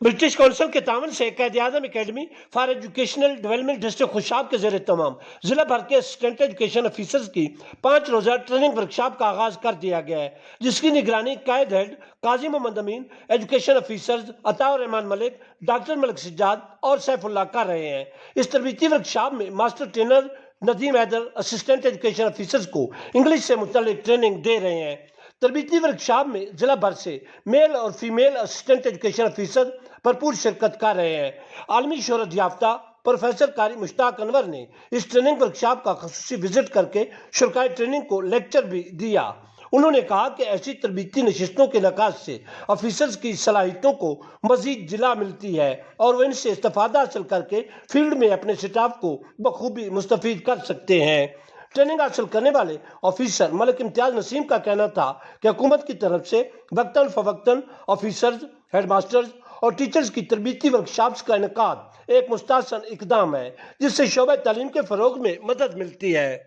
British council کے تعاون سے Quaid Azam academy for educational development district Khushab کے زیر تمام ضلع بھر کے اسسٹنٹ ایجوکیشن افیسرز کی 5 روزہ ٹریننگ ورکشاپ کا آغاز کر دیا گیا ہے، جس کی نگرانی قائد ہیڈ قاضی محمد امین، ایجوکیشن افیسرز عطاء الرحمان ملک، ڈاکٹر ملک سجاد اور سیف اللہ کر رہے ہیں۔ اس تربیتی ورکشاپ میں master trainer Nadeem Haider assistant education officers کو انگلش سے متعلق ٹریننگ دے رہے ہیں۔ تربیتی ورکشاپ میں ضلع بھر سے میل اور فیمیل اسسٹنٹ ایجوکیشن افیسر بھرپور شرکت کر رہے ہیں۔ عالمی شہرت یافتہ پروفیسر قاری مشتاق انور نے اس ٹریننگ ورکشاپ کا خصوصی وزٹ کر کے شرکائے ٹریننگ کو لیکچر بھی دیا۔ انہوں نے کہا کہ ایسی تربیتی نشستوں کے انعقاد سے افیسرز کی صلاحیتوں کو مزید جلا ملتی ہے اور وہ ان سے استفادہ حاصل کر کے فیلڈ میں اپنے سٹاف کو بخوبی مستفید کر سکتے ہیں۔ ٹریننگ حاصل کرنے والے آفیسر ملک امتیاز نسیم کا کہنا تھا کہ حکومت کی طرف سے وقتاً فوقتاً آفیسرز، ہیڈ ماسٹرز اور ٹیچرز کی تربیتی ورکشاپس کا انعقاد ایک مستحسن اقدام ہے، جس سے شعبہ تعلیم کے فروغ میں مدد ملتی ہے۔